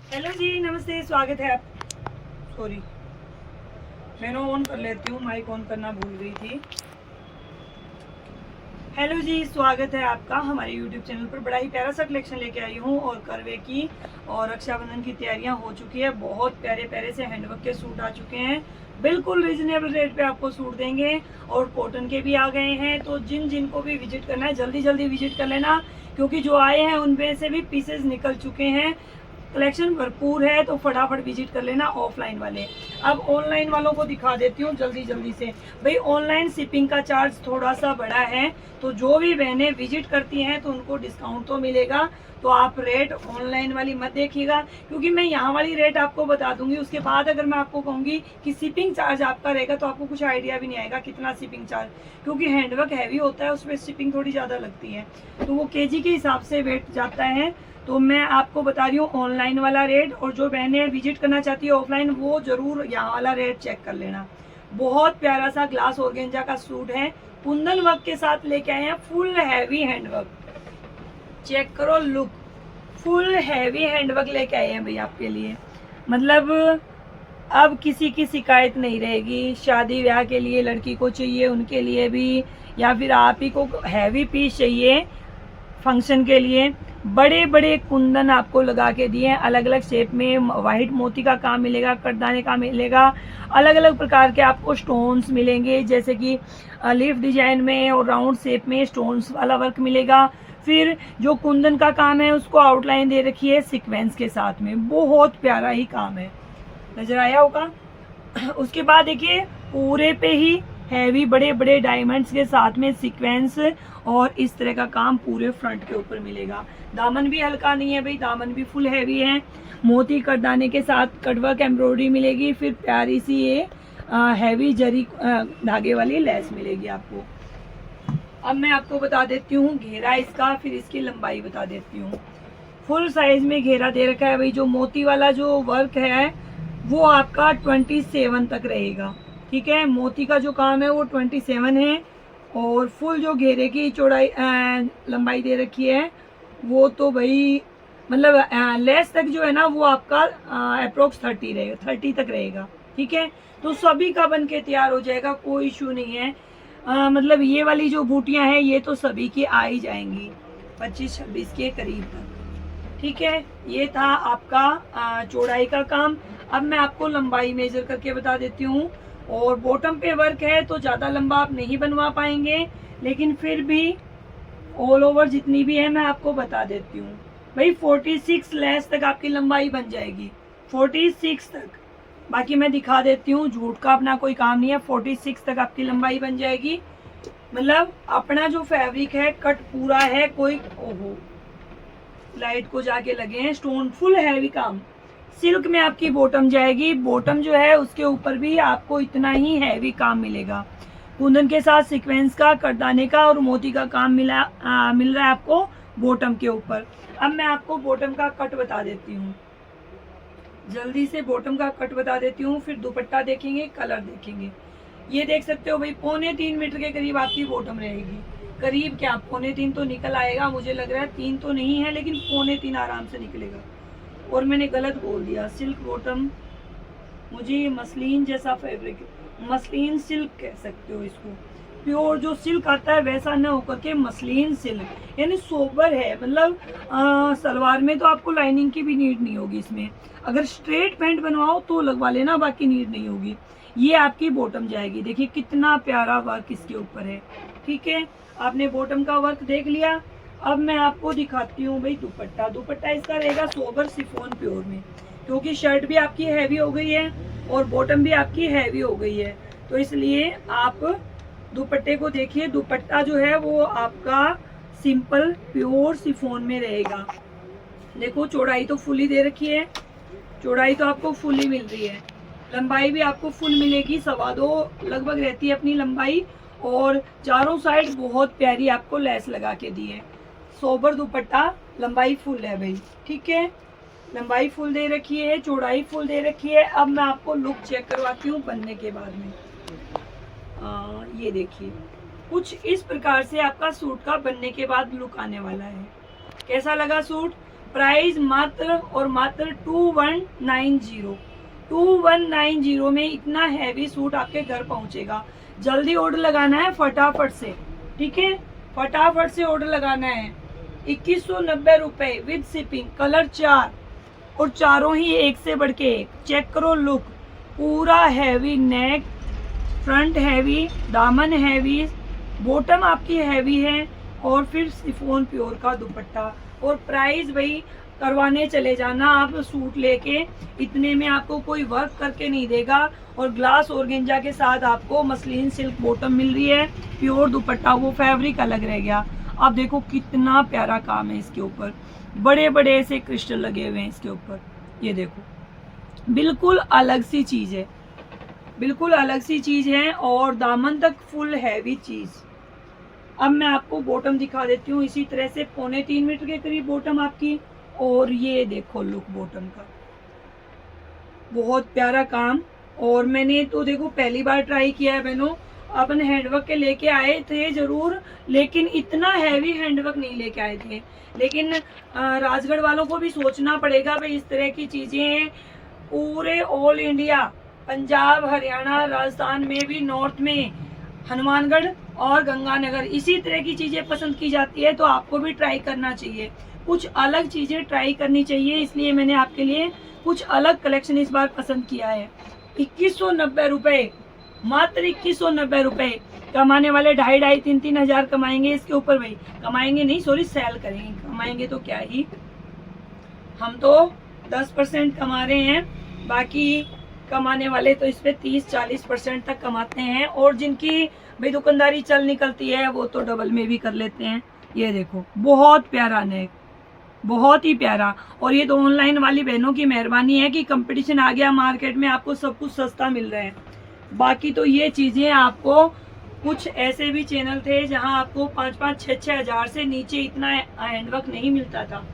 Hello जी, नमस्ते, स्वागत है आप। सॉरी, मैं ऑन कर लेती हूँ, माइक ऑन करना भूल गई थी। हेलो जी, स्वागत है आपका हमारे यूट्यूब चैनल पर। बड़ा ही प्यारा सा कलेक्शन लेके आई हूँ और करवे की और रक्षाबंधन की तैयारियां हो चुकी है। बहुत प्यारे प्यारे से हैंडवर्क के सूट आ चुके हैं। बिल्कुल रीजनेबल रेट पे आपको सूट देंगे और कॉटन के भी आ गए हैं। तो जिन जिन को भी विजिट करना है जल्दी जल्दी विजिट कर लेना, क्योंकि जो आए हैं उनमें से भी पीसेस निकल चुके हैं। कलेक्शन भरपूर है, तो फटाफट विजिट कर लेना ऑफलाइन वाले। अब ऑनलाइन वालों को दिखा देती हूँ जल्दी जल्दी से। भाई ऑनलाइन शिपिंग का चार्ज थोड़ा सा बड़ा है, तो जो भी बहनें विजिट करती हैं तो उनको डिस्काउंट तो मिलेगा। तो आप रेट ऑनलाइन वाली मत देखिएगा, क्योंकि मैं यहाँ वाली रेट आपको बता दूंगी। उसके बाद अगर मैं आपको कहूँगी कि शिपिंग चार्ज आपका रहेगा तो आपको कुछ आइडिया भी नहीं आएगा कितना शिपिंग चार्ज, क्योंकि हैंडवर्क हैवी होता है, उसमें शिपिंग थोड़ी ज़्यादा लगती है। तो वो केजी के हिसाब से वेट जाता है। तो मैं आपको बता रही हूँ ऑनलाइन वाला रेट, और जो बहनें विजिट करना चाहती है ऑफलाइन वो जरूर यहाँ वाला रेट चेक कर लेना। बहुत प्यारा सा ग्लास ऑर्गेंजा का सूट है, कुंदन वर्क के साथ लेके आए हैं। फुल हैवी हैंडवर्क, चेक करो लुक, फुल हैवी हैंडवर्क लेके आए हैं भाई आपके लिए। मतलब अब किसी की शिकायत नहीं रहेगी। शादी ब्याह के लिए लड़की को चाहिए, उनके लिए भी, या फिर आप ही को हैवी पीस चाहिए फंक्शन के लिए। बड़े बड़े कुंदन आपको लगा के दिए हैं, अलग अलग शेप में। वाइट मोती का काम मिलेगा, कटदाने का मिलेगा, अलग अलग प्रकार के आपको स्टोन्स मिलेंगे, जैसे कि लीफ डिजाइन में और राउंड शेप में स्टोन्स वाला वर्क मिलेगा। फिर जो कुंदन का काम है उसको आउटलाइन दे रखी है सीक्वेंस के साथ में। बहुत प्यारा ही काम है, नजर आया होगा। उसके बाद देखिए पूरे पे ही हैवी बड़े बड़े डायमंड्स के साथ में सीक्वेंस और इस तरह का काम पूरे फ्रंट के ऊपर मिलेगा। दामन भी हल्का नहीं है भाई, दामन भी फुल हैवी है। मोती कटदाने के साथ कटवर्क एम्ब्रॉयडरी मिलेगी। फिर प्यारी सी ये हैवी जरी धागे वाली लेस मिलेगी आपको। अब मैं आपको बता देती हूँ घेरा इसका, फिर इसकी लंबाई बता देती हूँ। फुल साइज में घेरा दे रखा है भाई। जो मोती वाला जो वर्क है वो आपका 27 तक रहेगा, ठीक है। मोती का जो काम है वो 27 है, और फुल जो घेरे की चौड़ाई लंबाई दे रखी है वो तो भाई मतलब लेस तक जो है ना वो आपका अप्रोक्स 30 रहेगा, 30 तक रहेगा, ठीक है। तो सभी का बन के तैयार हो जाएगा, कोई इशू नहीं है। मतलब ये वाली जो बूटियां हैं ये तो सभी की आ ही जाएंगी 25-26 के करीब तक, ठीक है। ये था आपका चौड़ाई का काम। अब मैं आपको लंबाई मेजर करके बता देती हूँ। और बॉटम पे वर्क है तो ज़्यादा लंबा आप नहीं बनवा पाएंगे, लेकिन फिर भी ऑल ओवर जितनी भी है मैं आपको बता देती हूँ भाई। 46 लेस तक आपकी लंबाई बन जाएगी, 46 तक। बाकी मैं दिखा देती हूँ, झूठ का अपना कोई काम नहीं है। 46 तक आपकी लंबाई बन जाएगी। मतलब अपना जो फैब्रिक है कट पूरा है, कोई ओहो लाइट को जाके लगे हैं स्टोन। फुल हैवी काम। सिल्क में आपकी बॉटम जाएगी। बॉटम जो है उसके ऊपर भी आपको इतना ही हैवी काम मिलेगा। कुंदन के साथ सीक्वेंस का, कटदाने का और मोती का काम मिल रहा है आपको बॉटम के ऊपर। अब मैं आपको बॉटम का कट बता देती हूँ, जल्दी से बॉटम का कट बता देती हूँ। फिर दुपट्टा देखेंगे, कलर देखेंगे। ये देख सकते हो भाई 3.25 मीटर के करीब आपकी बॉटम रहेगी। करीब क्या 3.25 तो निकल आएगा, मुझे लग रहा है 3 तो नहीं है, लेकिन 3.25 आराम से निकलेगा। और मैंने गलत बोल दिया, सिल्क बॉटम, मुझे ये मसलिन जैसा फैब्रिक, मसलिन सिल्क कह सकते हो इसको। प्योर जो सिल्क आता है वैसा न होकर के मसलिन सिल्क, यानी सोबर है। मतलब सलवार में तो आपको लाइनिंग की भी नीड नहीं होगी इसमें। अगर स्ट्रेट पैंट बनवाओ तो लगवा लेना, बाकी नीड नहीं होगी। ये आपकी बॉटम जाएगी। देखिए कितना प्यारा वर्क इसके ऊपर है, ठीक है। आपने बॉटम का वर्क देख लिया। अब मैं आपको दिखाती हूँ भाई दुपट्टा। दुपट्टा इसका रहेगा सोबर शिफॉन प्योर में, क्योंकि शर्ट भी आपकी हैवी हो गई है और बॉटम भी आपकी हैवी हो गई है, तो इसलिए आप दुपट्टे को देखिए। दुपट्टा जो है वो आपका सिंपल प्योर शिफॉन में रहेगा। देखो चौड़ाई तो फुल ही दे रखी है, चौड़ाई तो आपको फुल ही मिल रही है। लंबाई भी आपको फुल मिलेगी, 2.25 लगभग रहती है अपनी लंबाई। और चारों साइड बहुत प्यारी आपको लेस लगा के दी है। सोबर दुपट्टा, लंबाई फुल है भाई, ठीक है। लंबाई फुल दे रखी है, चौड़ाई फुल दे रखी है। अब मैं आपको लुक चेक करवाती हूँ बनने के बाद में। ये देखिए कुछ इस प्रकार से आपका सूट का बनने के बाद लुक आने वाला है। कैसा लगा सूट? प्राइस मात्र और मात्र 2190 में इतना हैवी सूट आपके घर पहुंचेगा। जल्दी ऑर्डर लगाना है फटाफट से, ठीक है, फटाफट से ऑर्डर लगाना है। 2190 रुपए विद शिपिंग, कलर 4 और चारों ही एक से बढ़ के एक। चेक करो लुक, पूरा हैवी नेक, फ्रंट हैवी, दामन हैवी, बॉटम आपकी हैवी है और फिर शिफॉन प्योर का दुपट्टा। और प्राइस भाई करवाने चले जाना आप सूट लेके, इतने में आपको कोई वर्क करके नहीं देगा। और ग्लास ऑर्गेंजा के साथ आपको मसलिन सिल्क बॉटम मिल रही है, प्योर दुपट्टा, वो फैब्रिक अलग रह गया। अब देखो कितना प्यारा काम है इसके ऊपर, बड़े बड़े ऐसे क्रिस्टल लगे हुए हैं इसके ऊपर, ये देखो बिल्कुल अलग सी चीज है, बिल्कुल अलग सी चीज है। और दामन तक फुल हैवी चीज। अब मैं आपको बॉटम दिखा देती हूँ इसी तरह से, 3.25 मीटर के करीब बॉटम आपकी। और ये देखो लुक बॉटम का, बहुत प्यारा काम। और मैंने तो देखो पहली बार ट्राई किया है बहनों, अपन हैंडवर्क के लेके आए थे जरूर, लेकिन इतना हैवी हैंडवर्क नहीं लेके आए थे। लेकिन राजगढ़ वालों को भी सोचना पड़ेगा भाई, इस तरह की चीजें पूरे ऑल इंडिया, पंजाब, हरियाणा, राजस्थान में भी, नॉर्थ में, हनुमानगढ़ और गंगानगर इसी तरह की चीजें पसंद की जाती है। तो आपको भी ट्राई करना चाहिए, कुछ अलग चीजें ट्राई करनी चाहिए, इसलिए मैंने आपके लिए कुछ अलग कलेक्शन इस बार पसंद किया है। 2190 रुपए, मात्र 2190 रुपए। कमाने वाले 2,500-3,000 हजार कमाएंगे इसके ऊपर भाई, कमाएंगे नहीं सॉरी सेल करेंगे, कमाएंगे तो क्या ही, हम तो 10% कमा रहे हैं, बाकी कमाने वाले तो इस पे 30-40% तक कमाते हैं। और जिनकी भाई दुकानदारी चल निकलती है वो तो डबल में भी कर लेते हैं। ये देखो बहुत प्यारा नेक, बहुत ही प्यारा। और ये तो ऑनलाइन वाली बहनों की मेहरबानी है कि कंपटीशन आ गया मार्केट में, आपको सब कुछ सस्ता मिल रहा है। बाकी तो ये चीजें आपको, कुछ ऐसे भी चैनल थे जहां आपको 5-5-6-6 हजार से नीचे इतना हैंडवर्क नहीं मिलता था।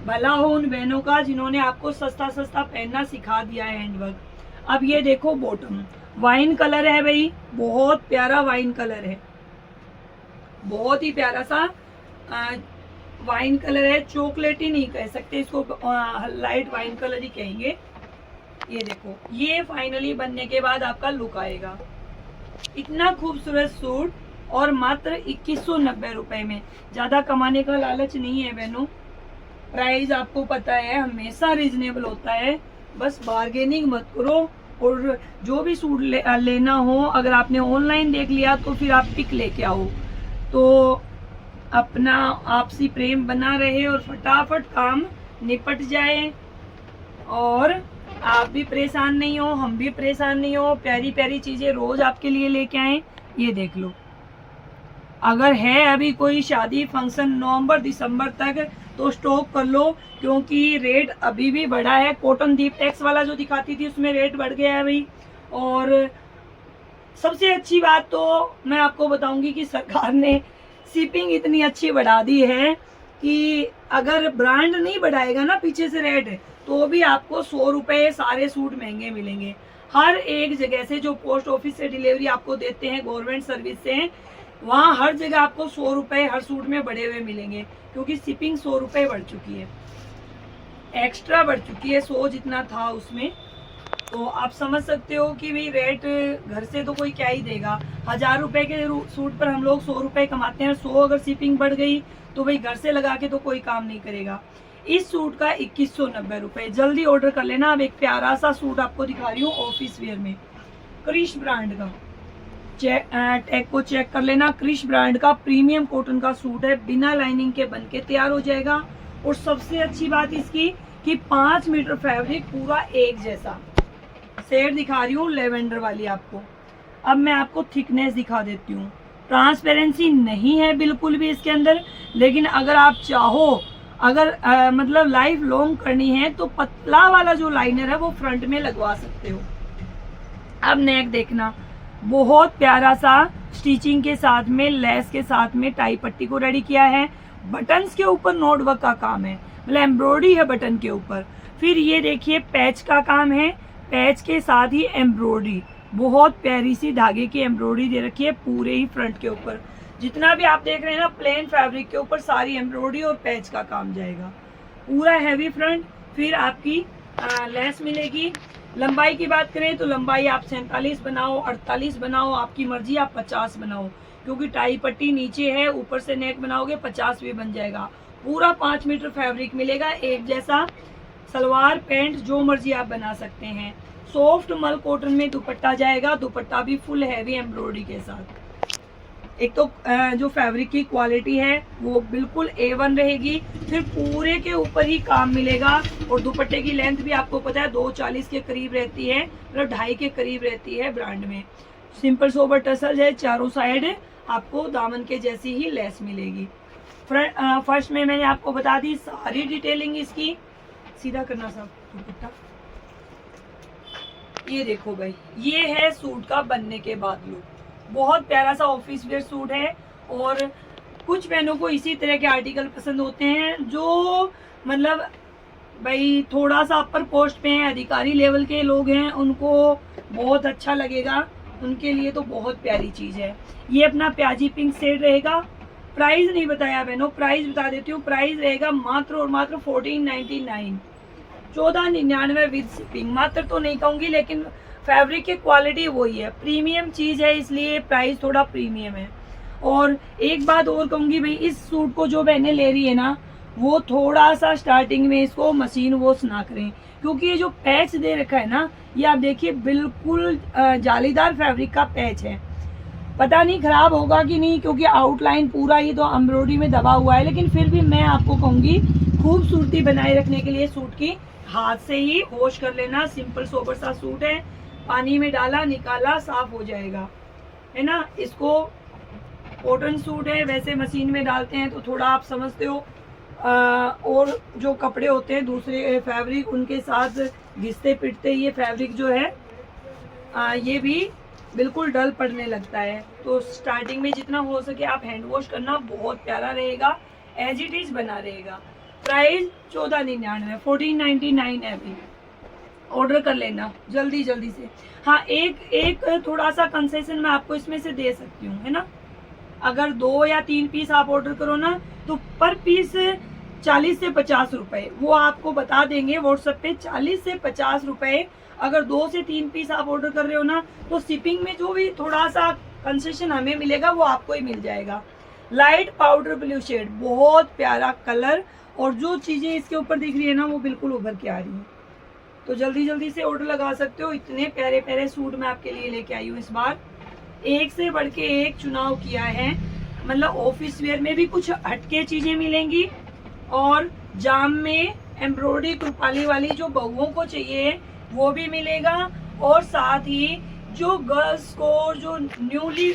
भला हो उन बहनों का जिन्होंने आपको सस्ता सस्ता पहनना सिखा दिया है हैंडवर्क। अब ये देखो बॉटम, वाइन कलर है भाई, बहुत प्यारा वाइन कलर है, बहुत ही प्यारा सा वाइन कलर है, चॉकलेट ही नहीं कह सकते इसको, लाइट वाइन कलर ही कहेंगे। ये देखो, ये फाइनली बनने के बाद आपका लुक आएगा। इतना खूबसूरत सूट और मात्र 2190 रुपए में। ज्यादा कमाने का लालच नहीं है बहनों, प्राइस आपको पता है हमेशा रीजनेबल होता है, बस बार्गेनिंग मत करो। और जो भी सूट लेना हो, अगर आपने ऑनलाइन देख लिया तो फिर आप पिक लेके आओ, तो अपना आपसी प्रेम बना रहे और फटाफट काम निपट जाए और आप भी परेशान नहीं हो, हम भी परेशान नहीं हो। प्यारी प्यारी चीजें रोज आपके लिए लेके आए। ये देख लो, अगर है अभी कोई शादी फंक्शन नवंबर-दिसंबर तक तो स्टॉक कर लो, क्योंकि रेट अभी भी बढ़ा है। कॉटन दीप टैक्स वाला जो दिखाती थी उसमें रेट बढ़ गया है भाई। और सबसे अच्छी बात तो मैं आपको बताऊंगी कि सरकार ने शिपिंग इतनी अच्छी बढ़ा दी है कि अगर ब्रांड नहीं बढ़ाएगा ना पीछे से रेट, तो भी आपको 100 रुपए सारे सूट महंगे मिलेंगे। हर एक जगह से जो पोस्ट ऑफिस से डिलीवरी आपको देते हैं गवर्नमेंट सर्विस से, वहाँ हर जगह आपको 100 रुपए हर सूट में बढ़े हुए मिलेंगे, क्योंकि शिपिंग 100 रुपए बढ़ चुकी है, एक्स्ट्रा बढ़ चुकी है 100 जितना था उसमें। तो आप समझ सकते हो कि भाई रेट घर से तो कोई क्या ही देगा। 1000 रुपए के सूट पर हम लोग 100 रुपए कमाते हैं, 100 अगर शिपिंग बढ़ गई तो भाई घर से लगा के तो कोई काम नहीं करेगा। इस सूट का 2190 रुपए, जल्दी ऑर्डर कर लेना। अब एक प्यारा सा सूट आपको दिखा रही हूँ ऑफिस वेयर में, क्रिश ब्रांड का, टैग को चेक कर लेना। क्रिश ब्रांड का प्रीमियम कॉटन का सूट है, बिना लाइनिंग के बन के तैयार हो जाएगा। और सबसे अच्छी बात इसकी कि 5 मीटर फैब्रिक पूरा एक जैसा। शेड दिखा रही हूँ लेवेंडर वाली आपको। अब मैं आपको थिकनेस दिखा देती हूँ। ट्रांसपेरेंसी नहीं है बिल्कुल भी इसके अंदर, लेकिन अगर आप चाहो, अगर मतलब लाइफ लॉन्ग करनी है तो पतला वाला जो लाइनर है वो फ्रंट में लगवा सकते हो। अब नेक देखना, बहुत प्यारा सा स्टिचिंग के साथ में, लेस के साथ में टाई पट्टी को रेडी किया है। बटन्स के ऊपर नोट वर्क का काम है, मतलब एम्ब्रॉयडरी है बटन के ऊपर। फिर ये देखिए पैच का काम है, पैच के साथ ही एम्ब्रॉयडरी, बहुत प्यारी सी धागे की एम्ब्रॉयडरी दे रखी है पूरे ही फ्रंट के ऊपर। जितना भी आप देख रहे हैं ना प्लेन फैब्रिक के ऊपर सारी एम्ब्रॉयडरी और पैच का काम जाएगा। पूरा हैवी फ्रंट। फिर आपकी लेस मिलेगी। लंबाई की बात करें तो लंबाई आप 47 बनाओ, 48 बनाओ, आपकी मर्जी, आप 50 बनाओ, क्योंकि टाई पट्टी नीचे है, ऊपर से नेक बनाओगे 50 भी बन जाएगा। पूरा 5 मीटर फैब्रिक मिलेगा, एक जैसा सलवार पैंट जो मर्जी आप बना सकते हैं। सॉफ्ट मल कॉटन में दुपट्टा जाएगा, दुपट्टा भी फुल हैवी एम्ब्रॉयडरी के साथ। एक तो जो फैब्रिक की क्वालिटी है वो बिल्कुल A1 रहेगी। फिर पूरे के ऊपर ही काम मिलेगा, और दुपट्टे की लेंथ भी आपको पता है 240 के करीब रहती है, मतलब 2.5 के करीब रहती है ब्रांड में। सिंपल सोबर टसल है, चारों साइड आपको दामन के जैसी ही लेस मिलेगी। फर्स्ट में मैंने आपको बता दी सारी डिटेलिंग इसकी। सीधा करना सब दुपट्टा। ये देखो भाई, ये है सूट का बनने के बाद लुक। बहुत प्यारा सा ऑफिस वेयर सूट है, और कुछ बहनों को इसी तरह के आर्टिकल पसंद होते हैं जो मतलब भाई थोड़ा सा अपर पोस्ट पे हैं, अधिकारी लेवल के लोग हैं, उनको बहुत अच्छा लगेगा। उनके लिए तो बहुत प्यारी चीज है। ये अपना प्याजी पिंक शेड रहेगा। प्राइस नहीं बताया बहनों, प्राइस बता देती हूँ। प्राइस रहेगा मात्र और मात्र 1499, 1499 विद शिपिंग। मात्र तो नहीं कहूंगी, लेकिन फैब्रिक की क्वालिटी वही है, प्रीमियम चीज है, इसलिए प्राइस थोड़ा प्रीमियम है। और एक बात और कहूंगी भाई, इस सूट को जो बहनें ले रही है ना, वो थोड़ा सा स्टार्टिंग में इसको मशीन वॉश ना करें, क्योंकि ये जो पैच दे रखा है ना, ये आप देखिए बिल्कुल जालीदार फैब्रिक का पैच है। पता नहीं खराब होगा कि नहीं, क्योंकि आउटलाइन पूरा ही तो एम्ब्रॉयडरी में दबा हुआ है, लेकिन फिर भी मैं आपको कहूंगी खूबसूरती बनाए रखने के लिए सूट की हाथ से ही वॉश कर लेना। सिंपल सोबर सा सूट है, पानी में डाला निकाला साफ हो जाएगा, है ना। इसको कॉटन सूट है, वैसे मशीन में डालते हैं तो थोड़ा आप समझते हो, और जो कपड़े होते हैं दूसरे फैब्रिक उनके साथ घिसते पिटते ये फैब्रिक जो है ये भी बिल्कुल डल पड़ने लगता है। तो स्टार्टिंग में जितना हो सके आप हैंड वॉश करना, बहुत प्यारा रहेगा, एज इट इज बना रहेगा। प्राइस 1499, 1499 है अभी। ऑर्डर कर लेना जल्दी जल्दी से। हाँ, एक थोड़ा सा कंसेशन मैं आपको इसमें से दे सकती हूँ, है ना। अगर 2 या 3 पीस आप ऑर्डर करो ना, तो पर पीस 40 से 50 रुपए वो आपको बता देंगे व्हाट्सएप पे। 40 से 50 रुपए। अगर 2 से 3 पीस आप ऑर्डर कर रहे हो ना, तो शिपिंग में जो भी थोड़ा सा कंसेशन हमें मिलेगा वो आपको ही मिल जाएगा। लाइट पाउडर ब्लू शेड, बहुत प्यारा कलर, और जो चीजें इसके ऊपर दिख रही है ना वो बिल्कुल उभर के आ रही है। तो जल्दी जल्दी से ऑर्डर लगा सकते हो। इतने प्यारे प्यारे सूट मैं आपके लिए लेके आई हूँ इस बार, एक से बढ़ के एक चुनाव किया है। मतलब ऑफिस वेयर में भी कुछ हटके चीजें मिलेंगी, और जाम में एम्ब्रॉयडरी कुरपाली वाली जो बहुओं को चाहिए वो भी मिलेगा, और साथ ही जो गर्ल्स को जो न्यूली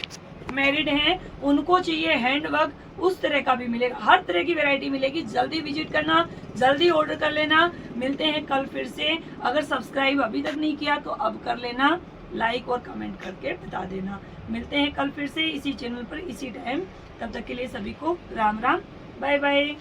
मैरिड हैं उनको चाहिए हैंडवर्क, उस तरह का भी मिलेगा। हर तरह की वैरायटी मिलेगी। जल्दी विजिट करना, जल्दी ऑर्डर कर लेना। मिलते हैं कल फिर से। अगर सब्सक्राइब अभी तक नहीं किया तो अब कर लेना, लाइक और कमेंट करके बता देना। मिलते हैं कल फिर से इसी चैनल पर इसी टाइम। तब तक के लिए सभी को राम राम, बाय बाय।